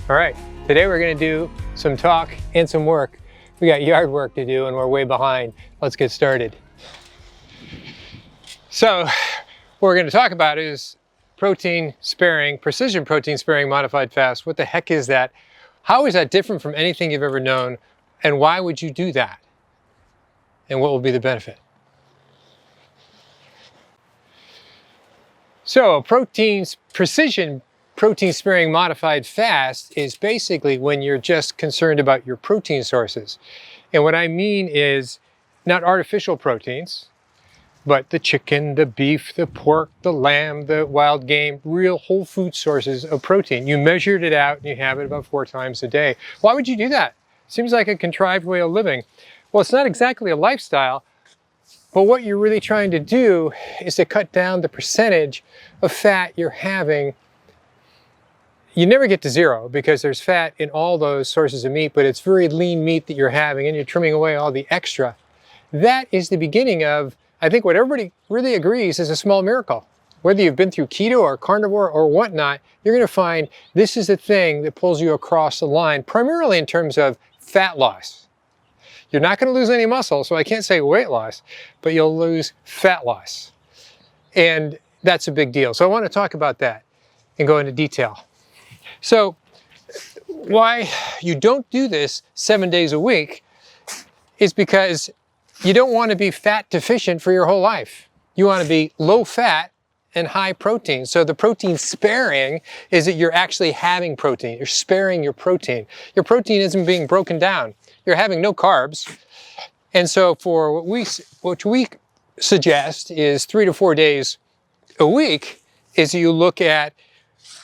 All right, today we're going to do some talk and some work. We got yard work to do and we're way behind. Let's get started. So what we're going to talk about is protein sparing, precision protein sparing modified fast. What the heck is that? How is that different from anything you've ever known? And why would you do that? And what will be the benefit? So precision protein sparing modified fast is basically when you're just concerned about your protein sources. And what I mean is not artificial proteins, but the chicken, the beef, the pork, the lamb, the wild game, real whole food sources of protein. You measured it out and you have it about 4 times a day. Why would you do that? Seems like a contrived way of living. Well, it's not exactly a lifestyle, but what you're really trying to do is to cut down the percentage of fat you're having. You never get to zero because there's fat in all those sources of meat, but it's very lean meat that you're having and you're trimming away all the extra. That is the beginning of, I think, what everybody really agrees is a small miracle. Whether you've been through keto or carnivore or whatnot, you're going to find this is the thing that pulls you across the line, primarily in terms of fat loss. You're not going to lose any muscle, so I can't say weight loss, but you'll lose fat loss. And that's a big deal. So I want to talk about that and go into detail. So why you don't do this 7 days a week is because you don't want to be fat deficient for your whole life. You want to be low fat and high protein. So the protein sparing is that you're actually having protein. You're sparing your protein. Your protein isn't being broken down. You're having no carbs. And so for what we suggest is 3 to 4 days a week is you look at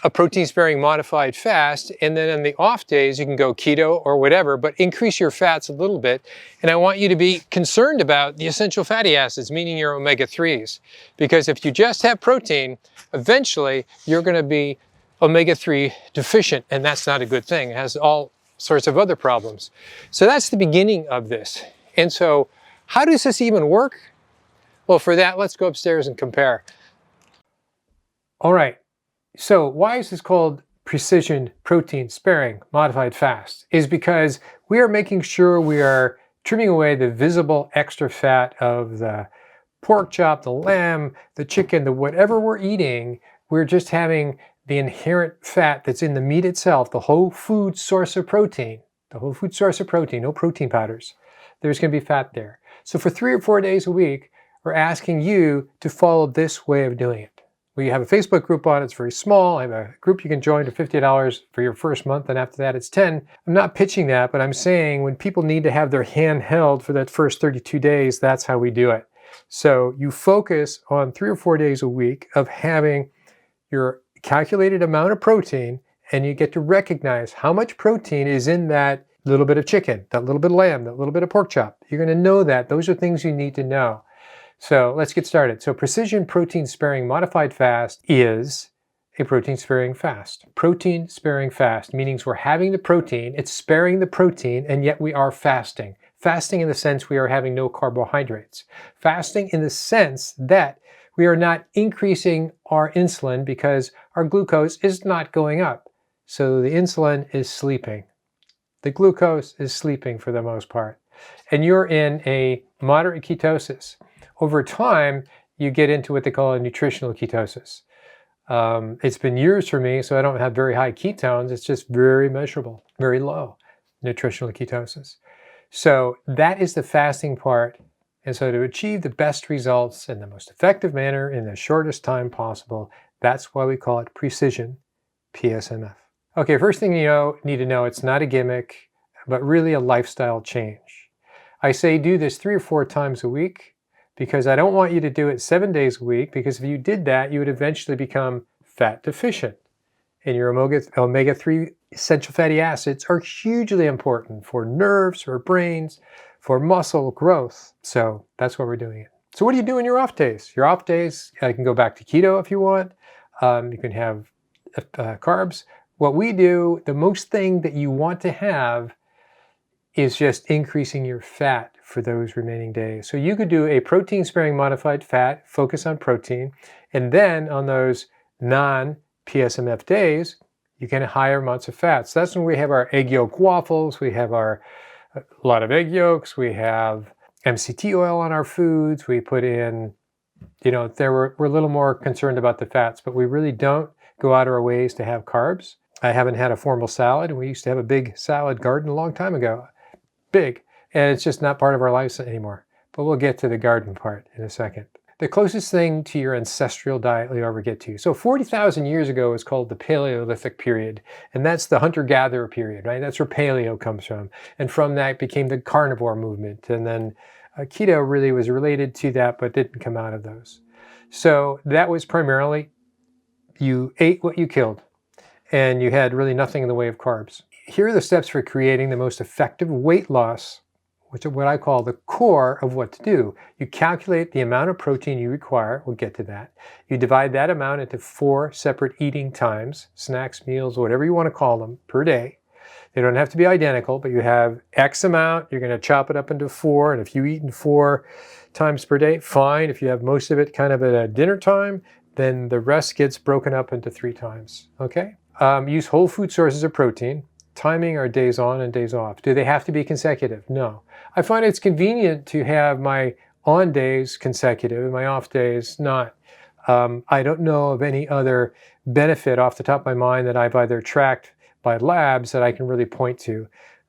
a protein sparing modified fast, and then on the off days you can go keto or whatever, but increase your fats a little bit. And I want you to be concerned about the essential fatty acids, meaning your omega-3s. Because if you just have protein, eventually you're going to be omega-3 deficient, and that's not a good thing. It has all sorts of other problems. So that's the beginning of this. And so how does this even work? Well, for that, let's go upstairs and compare. All right. So why is this called precision protein sparing modified fast? Is because we are making sure we are trimming away the visible extra fat of the pork chop, the lamb, the chicken, the whatever we're eating. We're just having the inherent fat that's in the meat itself, the whole food source of protein, no protein powders. There's going to be fat there. So for 3 or 4 days a week, we're asking you to follow this way of doing it. We have a Facebook group on, it's very small. I have a group you can join for $50 for your first month, and after that it's 10. I'm not pitching that, but I'm saying when people need to have their hand held for that first 32 days, that's how we do it. So you focus on 3 or 4 days a week of having your calculated amount of protein, and you get to recognize how much protein is in that little bit of chicken, that little bit of lamb, that little bit of pork chop. You're going to know that. Those are things you need to know. So let's get started. So precision protein sparing modified fast is a protein sparing fast. Protein sparing fast means we're having the protein, it's sparing the protein, and yet we are fasting. Fasting in the sense we are having no carbohydrates. Fasting in the sense that we are not increasing our insulin because our glucose is not going up. So the insulin is sleeping. The glucose is sleeping for the most part. And you're in a moderate ketosis. Over time, you get into what they call a nutritional ketosis. It's been years for me, so I don't have very high ketones. It's just very measurable, very low nutritional ketosis. So that is the fasting part. And so to achieve the best results in the most effective manner in the shortest time possible, that's why we call it precision PSMF. Okay, first thing you need to know, it's not a gimmick, but really a lifestyle change. I say do this 3 or 4 times a week, because I don't want you to do it 7 days a week, because if you did that, you would eventually become fat deficient. And your omega-3 essential fatty acids are hugely important for nerves, for brains, for muscle growth. So that's why we're doing it. So what do you do in your off days? Your off days, you can go back to keto if you want. You can have carbs. What we do, the most thing that you want to have is just increasing your fat for those remaining days. So you could do a protein sparing modified fat, focus on protein, and then on those non-PSMF days, you get higher amounts of fats. That's when we have our egg yolk waffles, we have a lot of egg yolks, we have MCT oil on our foods, we put in, we're a little more concerned about the fats, but we really don't go out of our ways to have carbs. I haven't had a formal salad, and we used to have a big salad garden a long time ago. Big. And it's just not part of our lives anymore. But we'll get to the garden part in a second. The closest thing to your ancestral diet you'll ever get to. So 40,000 years ago is called the Paleolithic period. And that's the hunter-gatherer period, right? That's where paleo comes from. And from that became the carnivore movement. And then keto really was related to that, but didn't come out of those. So that was primarily, you ate what you killed, and you had really nothing in the way of carbs. Here are the steps for creating the most effective weight loss, which is what I call the core of what to do. You calculate the amount of protein you require. We'll get to that. You divide that amount into 4 separate eating times, snacks, meals, whatever you want to call them, per day. They don't have to be identical, but you have X amount. You're going to chop it up into 4. And if you eat in 4 times per day, fine. If you have most of it kind of at a dinner time, then the rest gets broken up into 3 times. Okay? Use whole food sources of protein. Timing our days on and days off. Do they have to be consecutive? No. I find it's convenient to have my on days consecutive and my off days not. I don't know of any other benefit off the top of my mind that I've either tracked by labs that I can really point to.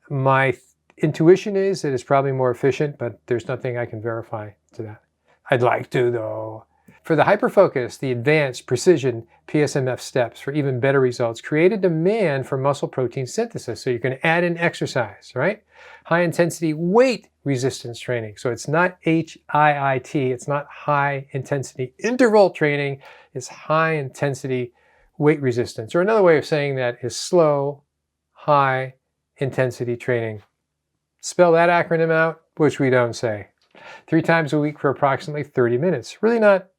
My intuition is that it's probably more efficient, but there's nothing I can verify to that. I'd like to, though. For the hyperfocus, the advanced precision PSMF steps for even better results create a demand for muscle protein synthesis. So you can add in exercise, right? High intensity weight resistance training. So it's not HIIT, it's not high intensity interval training, it's high intensity weight resistance. Or another way of saying that is slow, high intensity training. Spell that acronym out, which we don't say. 3 times a week for approximately 30 minutes. Really not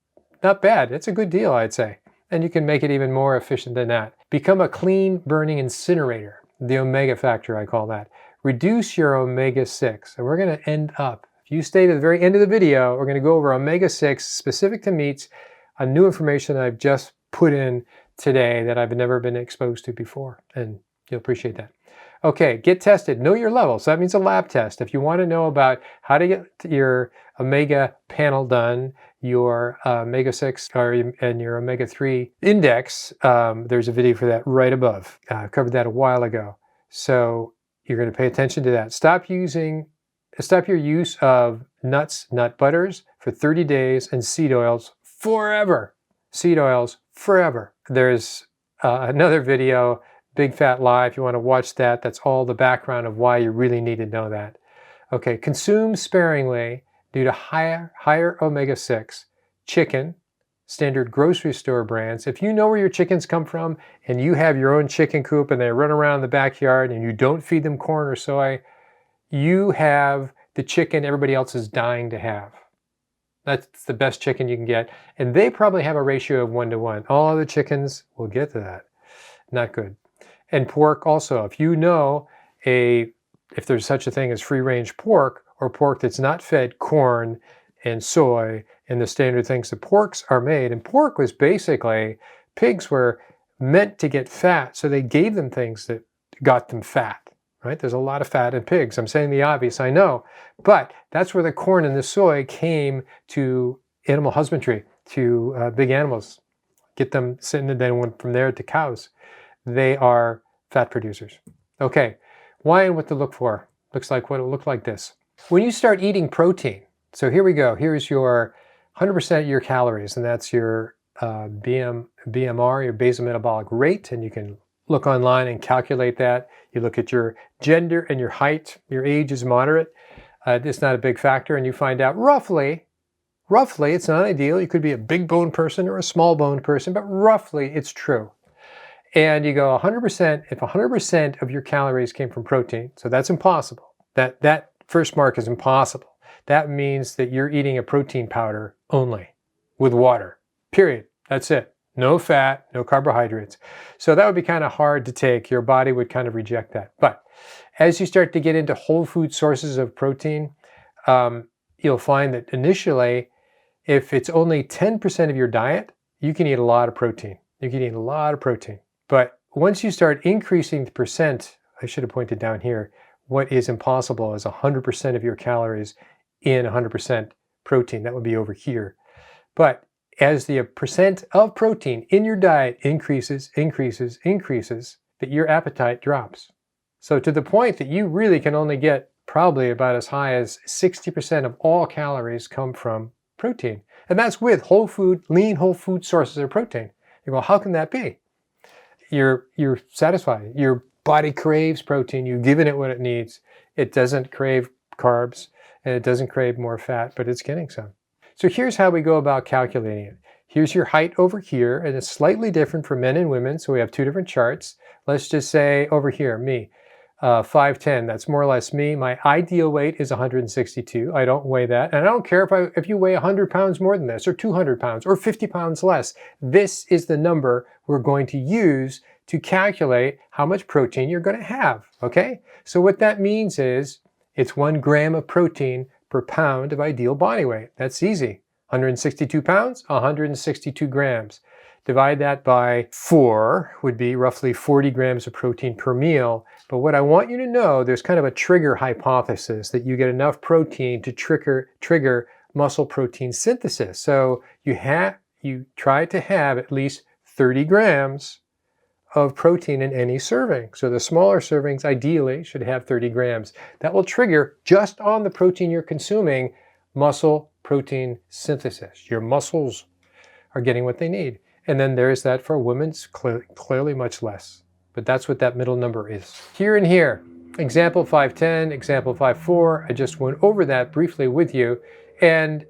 bad. It's a good deal, I'd say. And you can make it even more efficient than that. Become a clean burning incinerator. The omega factor, I call that. Reduce your omega-6. And we're going to end up, if you stay to the very end of the video, we're going to go over omega-6 specific to meats, a new information that I've just put in today that I've never been exposed to before. And you'll appreciate that. Okay, get tested. Know your level. So that means a lab test. If you want to know about how to get your omega panel done, your omega-6 and your omega-3 index, there's a video for that right above. I covered that a while ago. So you're going to pay attention to that. Stop your use of nuts, nut butters for 30 days and seed oils forever. Seed oils forever. There's another video, Big Fat Lie. If you want to watch that, that's all the background of why you really need to know that. Okay, consume sparingly due to higher omega-6, chicken, standard grocery store brands. If you know where your chickens come from and you have your own chicken coop and they run around the backyard and you don't feed them corn or soy, you have the chicken everybody else is dying to have. That's the best chicken you can get. And they probably have a ratio of 1-to-1. All other chickens, we'll get to that. Not good. And pork also. If you know if there's such a thing as free-range pork, or pork that's not fed corn and soy and the standard things that porks are made. And pork was basically, pigs were meant to get fat, so they gave them things that got them fat, right? There's a lot of fat in pigs. I'm saying the obvious, I know. But that's where the corn and the soy came to animal husbandry, to big animals. Get them sitting, and then went from there to cows. They are fat producers. Okay, why and what to look for? Looks like what it looked like this. When you start eating protein, so here we go. Here's your 100% of your calories, and that's your BMR, your basal metabolic rate, and you can look online and calculate that. You look at your gender and your height. Your age is moderate. It's not a big factor, and you find out roughly, it's not ideal. You could be a big bone person or a small bone person, but roughly it's true. And you go 100%, if 100% of your calories came from protein, so that's impossible. That first mark is impossible. That means that you're eating a protein powder only with water, period. That's it. No fat, no carbohydrates. So that would be kind of hard to take. Your body would kind of reject that. But as you start to get into whole food sources of protein, you'll find that initially, if it's only 10% of your diet, you can eat a lot of protein. You can eat a lot of protein. But once you start increasing the percent, I should have pointed down here, what is impossible is 100% of your calories in 100% protein. That would be over here. But as the percent of protein in your diet increases, that your appetite drops. So to the point that you really can only get probably about as high as 60% of all calories come from protein. And that's with whole food, lean whole food sources of protein. You go, how can that be? You're satisfied. Your body craves protein. You've given it what it needs. It doesn't crave carbs and it doesn't crave more fat, but it's getting some. So here's how we go about calculating it. Here's your height over here, and it's slightly different for men and women, so we have two different charts. Let's just say over here, me, 5'10", that's more or less me. My ideal weight is 162. I don't weigh that, and I don't care if you weigh 100 pounds more than this, or 200 pounds, or 50 pounds less. This is the number we're going to use to calculate how much protein you're going to have, okay? So what that means is it's 1 gram of protein per pound of ideal body weight. That's easy. 162 pounds, 162 grams. Divide that by 4 would be roughly 40 grams of protein per meal. But what I want you to know, there's kind of a trigger hypothesis that you get enough protein to trigger muscle protein synthesis. So you try to have at least 30 grams of protein in any serving. So the smaller servings ideally should have 30 grams. That will trigger, just on the protein you're consuming, muscle protein synthesis. Your muscles are getting what they need. And then there's that for women's, clearly much less. But that's what that middle number is. Here and here, example 5'10", example 5'4", I just went over that briefly with you. And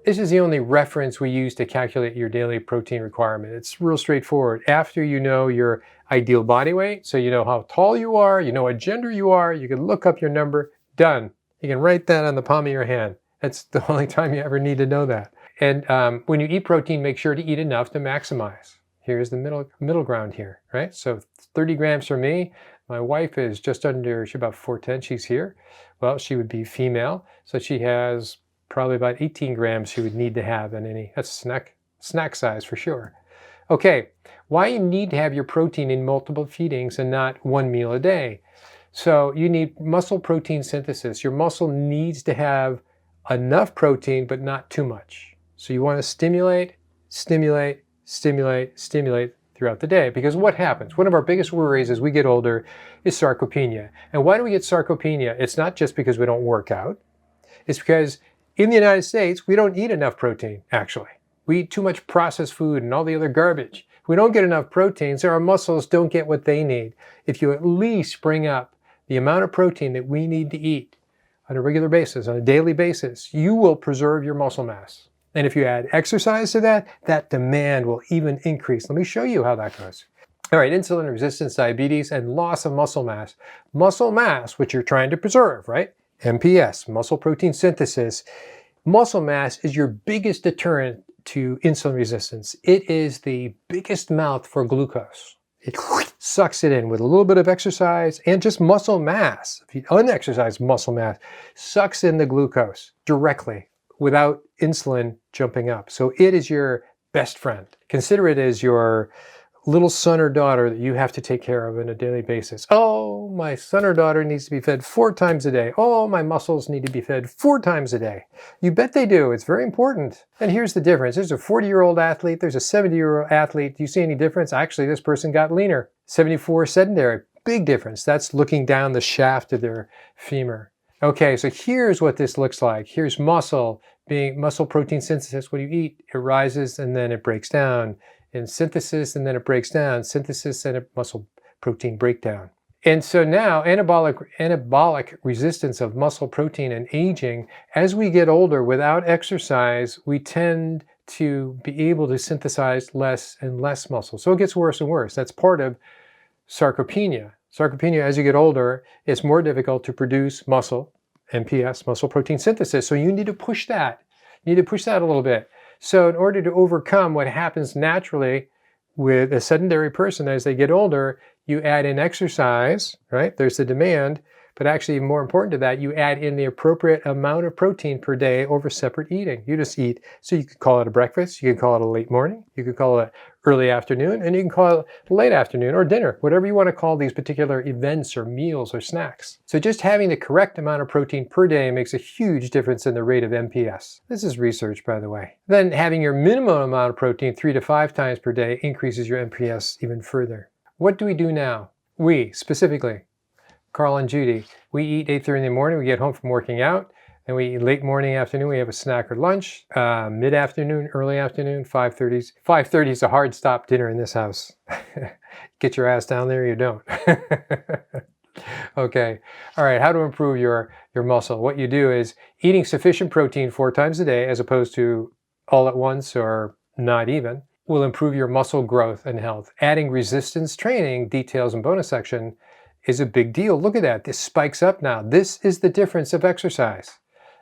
this is the only reference we use to calculate your daily protein requirement. It's real straightforward. After you know your ideal body weight, so you know how tall you are, you know what gender you are, you can look up your number, done. You can write that on the palm of your hand. That's the only time you ever need to know that. And when you eat protein, make sure to eat enough to maximize. Here's the middle ground here, right? So 30 grams for me. My wife is just under, she's about 4'10", she's here. Well, she would be female, so she has probably about 18 grams she would need to have in any, that's snack size for sure. Okay, why you need to have your protein in multiple feedings and not one meal a day? So you need muscle protein synthesis. Your muscle needs to have enough protein, but not too much. So you want to stimulate throughout the day. Because what happens? One of our biggest worries as we get older is sarcopenia. And why do we get sarcopenia? It's not just because we don't work out. It's because in the United States, we don't eat enough protein, actually. We eat too much processed food and all the other garbage. We don't get enough protein, so our muscles don't get what they need. If you at least bring up the amount of protein that we need to eat on a regular basis, on a daily basis, you will preserve your muscle mass. And if you add exercise to that, that demand will even increase. Let me show you how that goes. All right, insulin resistance, diabetes, and loss of muscle mass. Muscle mass, which you're trying to preserve, right? MPS, muscle protein synthesis. Muscle mass is your biggest deterrent to insulin resistance. It is the biggest mouth for glucose. It sucks it in with a little bit of exercise and just muscle mass. If you unexercise muscle mass, sucks in the glucose directly without insulin jumping up. So it is your best friend. Consider it as your little son or daughter that you have to take care of on a daily basis. Oh, my son or daughter needs to be fed 4 times a day. Oh, my muscles need to be fed 4 times a day. You bet they do. It's very important. And here's the difference. There's a 40-year-old athlete. There's a 70-year-old athlete. Do you see any difference? Actually, this person got leaner. 74 sedentary. Big difference. That's looking down the shaft of their femur. Okay, so here's what this looks like. Here's muscle protein synthesis. What do you eat? It rises and then it breaks down. In synthesis, and then it breaks down. Synthesis and muscle protein breakdown. And so now anabolic resistance of muscle protein and aging, as we get older without exercise, we tend to be able to synthesize less and less muscle. So it gets worse and worse. That's part of sarcopenia. Sarcopenia, as you get older, it's more difficult to produce muscle, MPS, muscle protein synthesis. So you need to push that. You need to push that a little bit. So in order to overcome what happens naturally with a sedentary person as they get older, you add in exercise, right? There's the demand, But actually, more important to that, you add in the appropriate amount of protein per day over separate eating. You just eat. So you could call it a breakfast, you could call it a late morning, you could call it early afternoon, and you can call it late afternoon or dinner, whatever you want to call these particular events or meals or snacks. So just having the correct amount of protein per day makes a huge difference in the rate of MPS. This is research, by the way. Then having your minimum amount of protein 3 to 5 times per day increases your MPS even further. What do we do now? We, specifically, Carl and Judy, we eat 8:30 in the morning, we get home from working out, and we eat late morning, afternoon, we have a snack or lunch, mid-afternoon, early afternoon, 5:30s. 5:30 is a hard stop dinner in this house. Get your ass down there, you don't. Okay, all right, how to improve your muscle. What you do is eating sufficient protein 4 times a day as opposed to all at once or not even will improve your muscle growth and health. Adding resistance training, details in bonus section, is a big deal. Look at that, this spikes up now. This is the difference of exercise.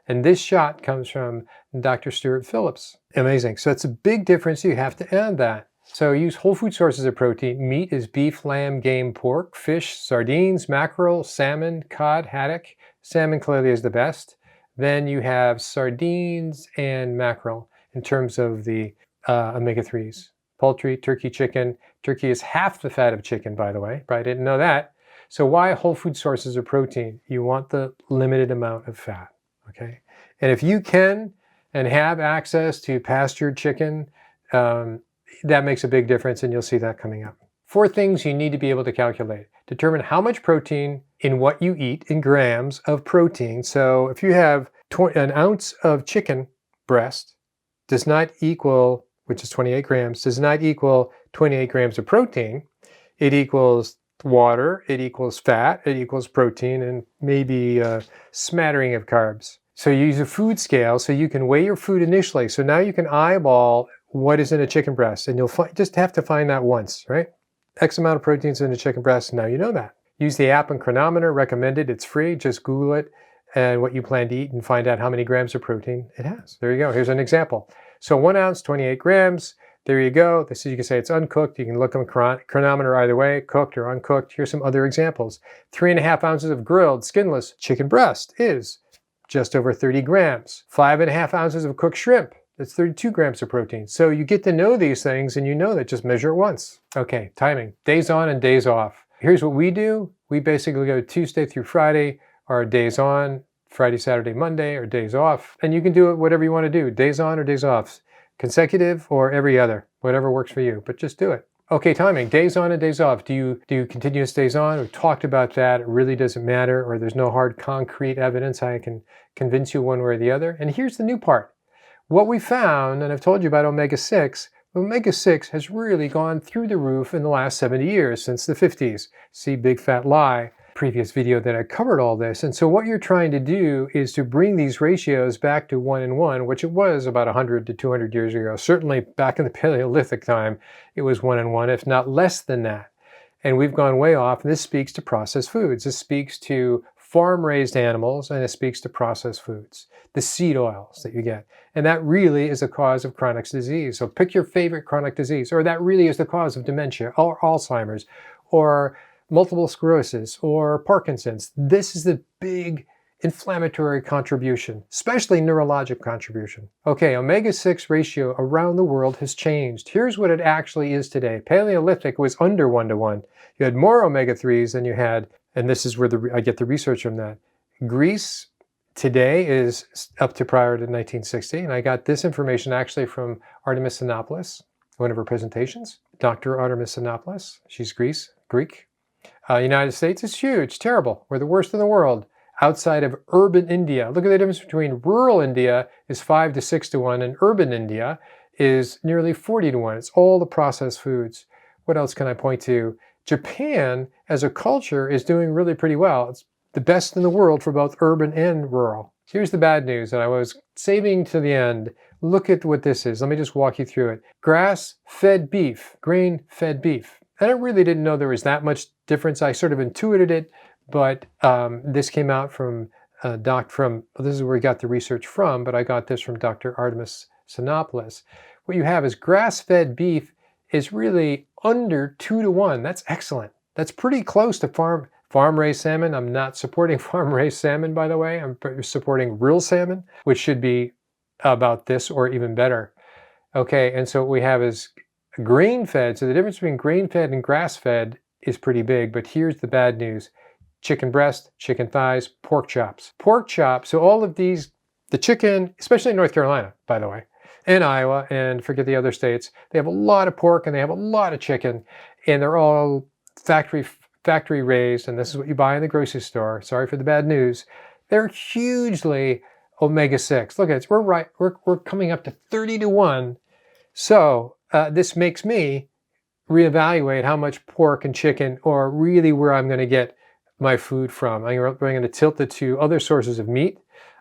And this shot comes from Dr. Stuart Phillips. Amazing. So it's a big difference. You have to add that. So use whole food sources of protein. Meat is beef, lamb, game, pork, fish, sardines, mackerel, salmon, cod, haddock. Salmon clearly is the best. Then you have sardines and mackerel in terms of the omega-3s. Poultry, turkey, chicken. Turkey is half the fat of chicken, by the way. Probably didn't know that. So why whole food sources of protein? You want the limited amount of fat. Okay, and if you can and have access to pastured chicken, that makes a big difference, and you'll see that coming up. 4 things you need to be able to calculate. Determine how much protein in what you eat in grams of protein. So if you have an ounce of chicken breast does not equal, which is 28 grams, does not equal 28 grams of protein. It equals water, it equals fat, it equals protein, and maybe a smattering of carbs. So you use a food scale so you can weigh your food initially. So now you can eyeball what is in a chicken breast, and you'll just have to find that once, right? X amount of proteins in a chicken breast, now you know that. Use the app and chronometer, recommended, it's free, just Google it and what you plan to eat and find out how many grams of protein it has. There you go, here's an example. So 1 ounce, 28 grams, there you go. This is, you can say it's uncooked. You can look on chronometer either way, cooked or uncooked. Here's some other examples. 3.5 ounces of grilled, skinless chicken breast is just over 30 grams. 5.5 ounces of cooked shrimp, that's 32 grams of protein. So you get to know these things and you know that, just measure it once. Okay, timing, days on and days off. Here's what we do. We basically go Tuesday through Friday, our days on, Friday, Saturday, Monday, or days off. And you can do it whatever you want to do, days on or days off. Consecutive or every other, whatever works for you, but just do it. Okay, timing, days on and days off. Do you continuous days on? We've talked about that. It really doesn't matter, or there's no hard concrete evidence I can convince you one way or the other. And here's the new part. What we found, and I've told you about omega-6, omega-6 has really gone through the roof in the last 70 years, since the 50s. See Big Fat Lie, previous video that I covered all this. And so what you're trying to do is to bring these ratios back to 1 in 1, which it was about 100 to 200 years ago. Certainly back in the Paleolithic time, it was 1 in 1, if not less than that. And we've gone way off. And this speaks to processed foods. This speaks to farm-raised animals, and it speaks to processed foods, the seed oils that you get. And that really is the cause of chronic disease. So pick your favorite chronic disease, or that really is the cause of dementia or Alzheimer's or multiple sclerosis or Parkinson's. This is the big inflammatory contribution, especially neurologic contribution. Okay, omega-6 ratio around the world has changed. Here's what it actually is today. Paleolithic was under 1 to 1. You had more omega-3s than you had, and this is where I get the research from that. Greece today is up to prior to 1960, and I got this information actually from Artemis Xenopoulos, one of her presentations. Dr. Artemis Xenopoulos, she's Greek. United States is huge, terrible. We're the worst in the world. Outside of urban India, look at the difference between rural India is 5 to 6 to 1, and urban India is nearly 40 to 1. It's all the processed foods. What else can I point to? Japan, as a culture, is doing really pretty well. It's the best in the world for both urban and rural. Here's the bad news that I was saving to the end. Look at what this is. Let me just walk you through it. Grass-fed beef, grain-fed beef. I really didn't know there was that much difference. I sort of intuited it, but this came out from this is where we got the research from, but I got this from Dr. Artemis Xenopoulos. What you have is grass-fed beef is really under 2 to 1. That's excellent. That's pretty close to farm-raised salmon. I'm not supporting farm-raised salmon, by the way. I'm supporting real salmon, which should be about this or even better. Okay, and so what we have is grain-fed. So the difference between grain-fed and grass-fed is pretty big, but here's the bad news. Chicken breast, chicken thighs, pork chops. Pork chops, so all of these, the chicken, especially in North Carolina, by the way, and Iowa, and forget the other states, they have a lot of pork and they have a lot of chicken, and they're all factory raised, and this is what you buy in the grocery store. Sorry for the bad news. They're hugely omega-6. Look at it, we're coming up to 30 to 1. So this makes me reevaluate how much pork and chicken, or really where I'm going to get my food from. I'm going to tilt it to other sources of meat,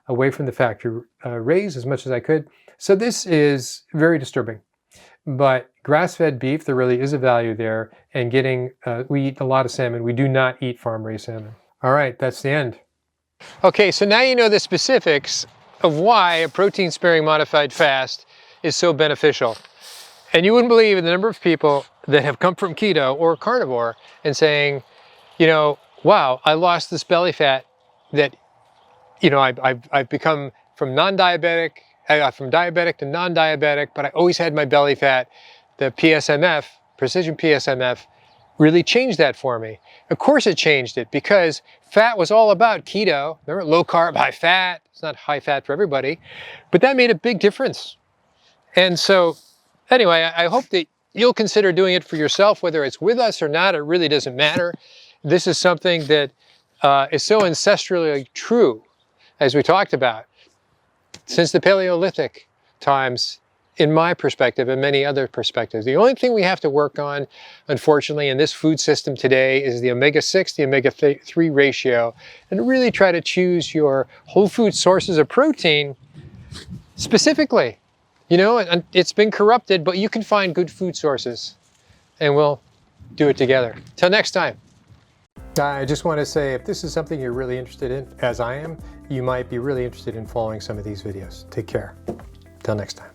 away from the factory raised as much as I could. So this is very disturbing. But grass-fed beef, there really is a value there. And we eat a lot of salmon. We do not eat farm-raised salmon. All right, that's the end. Okay, so now you know the specifics of why a protein-sparing modified fast is so beneficial. And you wouldn't believe the number of people that have come from keto or carnivore and saying, you know, wow, I lost this belly fat that, you know, I've become from non-diabetic, from diabetic to non-diabetic, but I always had my belly fat. The PSMF, precision PSMF, really changed that for me. Of course it changed it, because fat was all about keto. Remember, low carb, high fat. It's not high fat for everybody, but that made a big difference. And so anyway, I hope that you'll consider doing it for yourself, whether it's with us or not. It really doesn't matter. This is something that is so ancestrally true, as we talked about, since the Paleolithic times, in my perspective and many other perspectives. The only thing we have to work on, unfortunately, in this food system today is the omega-6, the omega-3 ratio, and really try to choose your whole food sources of protein specifically. You know, and it's been corrupted, but you can find good food sources, and we'll do it together. Till next time. I just want to say, if this is something you're really interested in, as I am, you might be really interested in following some of these videos. Take care. Till next time.